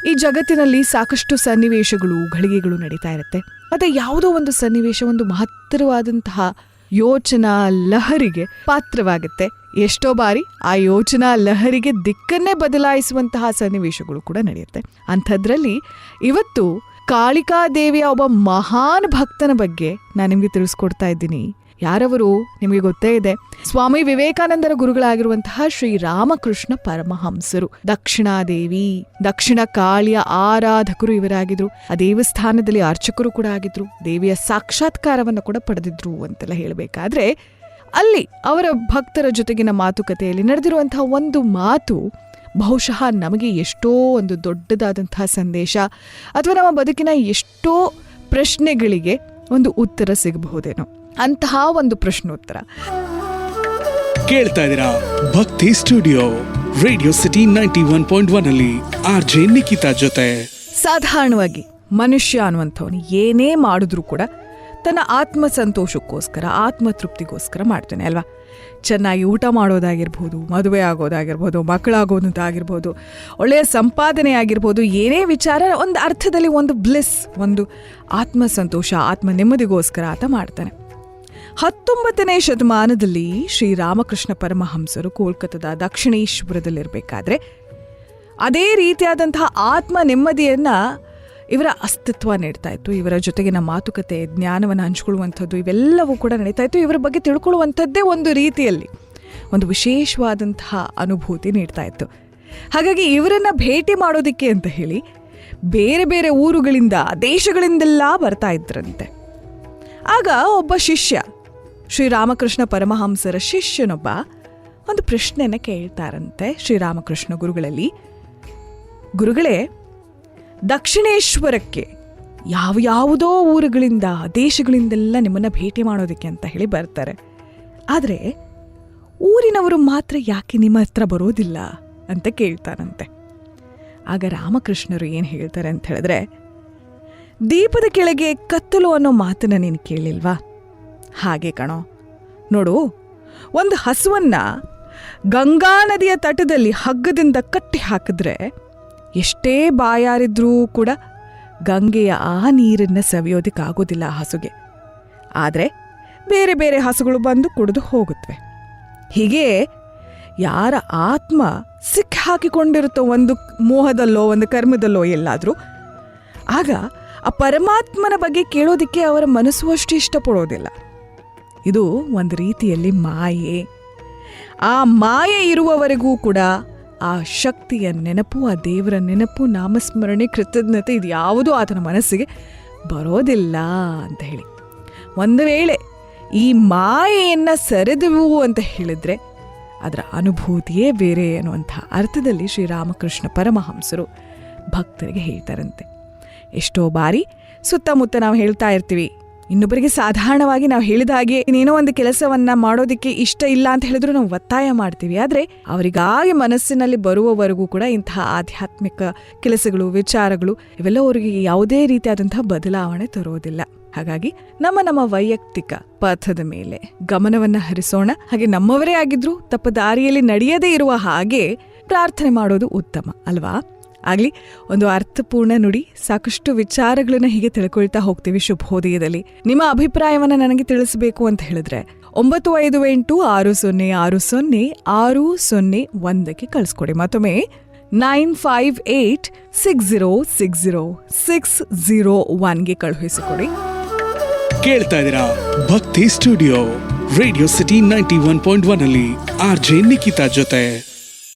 ಈ ಜಗತ್ತಿನಲ್ಲಿ ಸಾಕಷ್ಟು ಸನ್ನಿವೇಶಗಳು, ಘಳಿಗೆಗಳು ನಡೀತಾ ಇರುತ್ತೆ. ಮತ್ತೆ ಯಾವುದೋ ಒಂದು ಸನ್ನಿವೇಶ ಒಂದು ಮಹತ್ತರವಾದಂತಹ ಯೋಚನಾ ಲಹರಿಗೆ ಪಾತ್ರವಾಗುತ್ತೆ. ಎಷ್ಟೋ ಬಾರಿ ಆ ಯೋಚನಾ ಲಹರಿಗೆ ದಿಕ್ಕನ್ನೇ ಬದಲಾಯಿಸುವಂತಹ ಸನ್ನಿವೇಶಗಳು ಕೂಡ ನಡೆಯುತ್ತೆ. ಅಂಥದ್ರಲ್ಲಿ ಇವತ್ತು ಕಾಳಿಕಾದೇವಿಯ ಒಬ್ಬ ಮಹಾನ್ ಭಕ್ತನ ಬಗ್ಗೆ ನಾನು ನಿಮಗೆ ತಿಳಿಸ್ಕೊಡ್ತಾ ಇದ್ದೀನಿ. ಯಾರವರು ನಿಮಗೆ ಗೊತ್ತೇ ಇದೆ. ಸ್ವಾಮಿ ವಿವೇಕಾನಂದರ ಗುರುಗಳಾಗಿರುವಂತಹ ಶ್ರೀ ರಾಮಕೃಷ್ಣ ಪರಮಹಂಸರು. ದಕ್ಷಿಣಾದೇವಿ, ದಕ್ಷಿಣ ಕಾಳಿಯ ಆರಾಧಕರು ಇವರಾಗಿದ್ರು. ಆ ದೇವಸ್ಥಾನದಲ್ಲಿ ಅರ್ಚಕರು ಕೂಡ ಆಗಿದ್ರು. ದೇವಿಯ ಸಾಕ್ಷಾತ್ಕಾರವನ್ನು ಕೂಡ ಪಡೆದಿದ್ರು ಅಂತೆಲ್ಲ ಹೇಳಬೇಕಾದ್ರೆ, ಅಲ್ಲಿ ಅವರ ಭಕ್ತರ ಜೊತೆಗಿನ ಮಾತುಕತೆಯಲ್ಲಿ ನಡೆದಿರುವಂತಹ ಒಂದು ಮಾತು ಬಹುಶಃ ನಮಗೆ ಎಷ್ಟೋ ಒಂದು ದೊಡ್ಡದಾದಂತಹ ಸಂದೇಶ ಅಥವಾ ನಮ್ಮ ಬದುಕಿನ ಎಷ್ಟೋ ಪ್ರಶ್ನೆಗಳಿಗೆ ಒಂದು ಉತ್ತರ ಸಿಗಬಹುದೇನೋ. ಅಂತಹ ಒಂದು ಪ್ರಶ್ನೋತ್ತರ ಕೇಳ್ತಾ ಇದ್ದೀರಾ ಭಕ್ತಿ ಸ್ಟುಡಿಯೋ ರೇಡಿಯೋ ಸಿಟಿ 91.1 ಅಲ್ಲಿ ಆರ್ಜೆ ನಿಖಿತಾ ಜೊತೆ. ಸಾಧಾರಣವಾಗಿ ಮನುಷ್ಯ ಅನ್ನುವಂಥವನು ಏನೇ ಮಾಡಿದ್ರೂ ಕೂಡ ತನ್ನ ಆತ್ಮ ಸಂತೋಷಕ್ಕೋಸ್ಕರ, ಆತ್ಮ ತೃಪ್ತಿಗೋಸ್ಕರ ಮಾಡ್ತಾನೆ ಅಲ್ವಾ. ಚೆನ್ನಾಗಿ ಊಟ ಮಾಡೋದಾಗಿರ್ಬೋದು, ಮದುವೆ ಆಗೋದಾಗಿರ್ಬೋದು, ಮಕ್ಕಳಾಗೋದಾಗಿರ್ಬೋದು, ಒಳ್ಳೆಯ ಸಂಪಾದನೆ ಆಗಿರ್ಬೋದು, ಏನೇ ವಿಚಾರ ಒಂದು ಅರ್ಥದಲ್ಲಿ ಒಂದು ಬ್ಲಿಸ್, ಒಂದು ಆತ್ಮ ಸಂತೋಷ, ಆತ್ಮ ನೆಮ್ಮದಿಗೋಸ್ಕರ ಆತ ಮಾಡ್ತಾನೆ. 19ನೇ ಶತಮಾನದಲ್ಲಿ ಶ್ರೀರಾಮಕೃಷ್ಣ ಪರಮಹಂಸರು ಕೋಲ್ಕತ್ತಾದ ದಕ್ಷಿಣೇಶ್ವರದಲ್ಲಿರಬೇಕಾದ್ರೆ ಅದೇ ರೀತಿಯಾದಂತಹ ಆತ್ಮ ನೆಮ್ಮದಿಯನ್ನ ಇವರ ಅಸ್ತಿತ್ವ ನೀಡ್ತಾ ಇತ್ತು. ಇವರ ಜೊತೆಗಿನ ಮಾತುಕತೆ, ಜ್ಞಾನವನ್ನು ಹಂಚ್ಕೊಳ್ಳುವಂಥದ್ದು ಇವೆಲ್ಲವೂ ಕೂಡ ನಡೀತಾ ಇತ್ತು. ಇವರ ಬಗ್ಗೆ ತಿಳ್ಕೊಳ್ಳುವಂಥದ್ದೇ ಒಂದು ರೀತಿಯಲ್ಲಿ ಒಂದು ವಿಶೇಷವಾದಂತಹ ಅನುಭೂತಿ ನೀಡ್ತಾ ಇತ್ತು. ಹಾಗಾಗಿ ಇವರನ್ನು ಭೇಟಿ ಮಾಡೋದಕ್ಕೆ ಅಂತ ಹೇಳಿ ಬೇರೆ ಬೇರೆ ಊರುಗಳಿಂದ, ದೇಶಗಳಿಂದೆಲ್ಲ ಬರ್ತಾ ಇದ್ರಂತೆ. ಆಗ ಒಬ್ಬ ಶಿಷ್ಯ, ಶ್ರೀರಾಮಕೃಷ್ಣ ಪರಮಹಂಸರ ಶಿಷ್ಯನೊಬ್ಬ ಒಂದು ಪ್ರಶ್ನೆಯನ್ನು ಕೇಳ್ತಾರಂತೆ ಶ್ರೀರಾಮಕೃಷ್ಣ ಗುರುಗಳಲ್ಲಿ. ಗುರುಗಳೇ, ದಕ್ಷಿಣೇಶ್ವರಕ್ಕೆ ಯಾವುದೋ ಊರುಗಳಿಂದ, ದೇಶಗಳಿಂದೆಲ್ಲ ನಿಮ್ಮನ್ನು ಭೇಟಿ ಮಾಡೋದಕ್ಕೆ ಅಂತ ಹೇಳಿ ಬರ್ತಾರೆ. ಆದರೆ ಊರಿನವರು ಮಾತ್ರ ಯಾಕೆ ನಿಮ್ಮ ಹತ್ರ ಬರೋದಿಲ್ಲ ಅಂತ ಕೇಳ್ತಾರಂತೆ. ಆಗ ರಾಮಕೃಷ್ಣರು ಏನು ಹೇಳ್ತಾರೆ ಅಂತ ಹೇಳಿದ್ರೆ, ದೀಪದ ಕೆಳಗೆ ಕತ್ತಲು ಅನ್ನೋ ಮಾತನ್ನ ನೀನು ಕೇಳಿಲ್ವಾ? ಹಾಗೆ ಕಣೋ, ನೋಡು, ಒಂದು ಹಸುವನ್ನ ಗಂಗಾ ನದಿಯ ತಟದಲ್ಲಿ ಹಗ್ಗದಿಂದ ಕಟ್ಟಿ ಹಾಕಿದ್ರೆ ಎಷ್ಟೇ ಬಾಯಾರಿದ್ರೂ ಕೂಡ ಗಂಗೆಯ ಆ ನೀರನ್ನು ಸವಿಯೋದಕ್ಕಾಗೋದಿಲ್ಲ ಆ ಹಸುಗೆ. ಆದರೆ ಬೇರೆ ಬೇರೆ ಹಸುಗಳು ಬಂದು ಕುಡಿದು ಹೋಗುತ್ತವೆ. ಹೀಗೆ ಯಾರ ಆತ್ಮ ಸಿಕ್ಕಿ ಹಾಕಿಕೊಂಡಿರುತ್ತೋ ಒಂದು ಮೋಹದಲ್ಲೋ, ಒಂದು ಕರ್ಮದಲ್ಲೋ ಎಲ್ಲಾದರೂ, ಆಗ ಆ ಪರಮಾತ್ಮನ ಬಗ್ಗೆ ಕೇಳೋದಕ್ಕೆ ಅವರ ಮನಸ್ಸು ಅಷ್ಟು ಇಷ್ಟಪಡೋದಿಲ್ಲ. ಇದು ಒಂದು ರೀತಿಯಲ್ಲಿ ಮಾಯೆ. ಆ ಮಾಯೆ ಇರುವವರೆಗೂ ಕೂಡ ಆ ಶಕ್ತಿಯ ನೆನಪು, ಆ ದೇವರ ನೆನಪು, ನಾಮಸ್ಮರಣೆ, ಕೃತಜ್ಞತೆ ಇದು ಯಾವುದೂ ಆತನ ಮನಸ್ಸಿಗೆ ಬರೋದಿಲ್ಲ ಅಂತ ಹೇಳಿ. ಒಂದು ವೇಳೆ ಈ ಮಾಯೆಯನ್ನು ಸರಿದವು ಅಂತ ಹೇಳಿದ್ರೆ ಅದರ ಅನುಭೂತಿಯೇ ಬೇರೆ ಅನ್ನುವಂಥ ಅರ್ಥದಲ್ಲಿ ಶ್ರೀರಾಮಕೃಷ್ಣ ಪರಮಹಂಸರು ಭಕ್ತರಿಗೆ ಹೇಳ್ತಾರಂತೆ. ಎಷ್ಟೋ ಬಾರಿ ಸುತ್ತಮುತ್ತ ನಾವು ಹೇಳ್ತಾ ಇರ್ತೀವಿ, ಇನ್ನೊಬ್ಬರಿಗೆ ಸಾಧಾರಣವಾಗಿ ನಾವು ಹೇಳಿದ ಹಾಗೆ ಇನ್ನೇನೋ ಒಂದು ಕೆಲಸವನ್ನ ಮಾಡೋದಕ್ಕೆ ಇಷ್ಟ ಇಲ್ಲ ಅಂತ ಹೇಳಿದ್ರು ನಾವು ಒತ್ತಾಯ ಮಾಡ್ತೀವಿ. ಆದರೆ ಅವರಿಗಾಗಿ ಮನಸ್ಸಿನಲ್ಲಿ ಬರುವವರೆಗೂ ಕೂಡ ಇಂತಹ ಆಧ್ಯಾತ್ಮಿಕ ಕೆಲಸಗಳು, ವಿಚಾರಗಳು ಇವೆಲ್ಲ ಅವರಿಗೆ ಯಾವುದೇ ರೀತಿಯಾದಂತಹ ಬದಲಾವಣೆ ತರೋದಿಲ್ಲ. ಹಾಗಾಗಿ ನಮ್ಮ ವೈಯಕ್ತಿಕ ಪಥದ ಮೇಲೆ ಗಮನವನ್ನ ಹರಿಸೋಣ. ಹಾಗೆ ನಮ್ಮವರೇ ಆಗಿದ್ರು ತಪ್ಪ ದಾರಿಯಲ್ಲಿ ನಡೆಯದೇ ಇರುವ ಹಾಗೆ ಪ್ರಾರ್ಥನೆ ಮಾಡೋದು ಉತ್ತಮ ಅಲ್ವಾ? ಆಗಲಿ, ಒಂದು ಅರ್ಥಪೂರ್ಣ ನುಡಿ, ಸಾಕಷ್ಟು ವಿಚಾರಗಳನ್ನ ಹೀಗೆ ತಿಳ್ಕೊಳ್ತಾ ಹೋಗ್ತೀವಿ ಶುಭೋದಯದಲ್ಲಿ. ನಿಮ್ಮ ಅಭಿಪ್ರಾಯವನ್ನು ನನಗೆ ತಿಳಿಸಬೇಕು ಅಂತ ಹೇಳಿದ್ರೆ 9556060601 ಕಳಿಸ್ಕೊಡಿ. ಮತ್ತೊಮ್ಮೆ 9586060601 ಕಳುಹಿಸಿಕೊಡಿ. ಕೇಳ್ತಾ ಇದ್ದೀರಾ ಭಕ್ತಿ ಸ್ಟುಡಿಯೋ ರೇಡಿಯೋ ಸಿಟಿ 91.1 ಅಲ್ಲಿ ಆರ್ಜೆ ನಿಖಿತಾ ಜೊತೆ.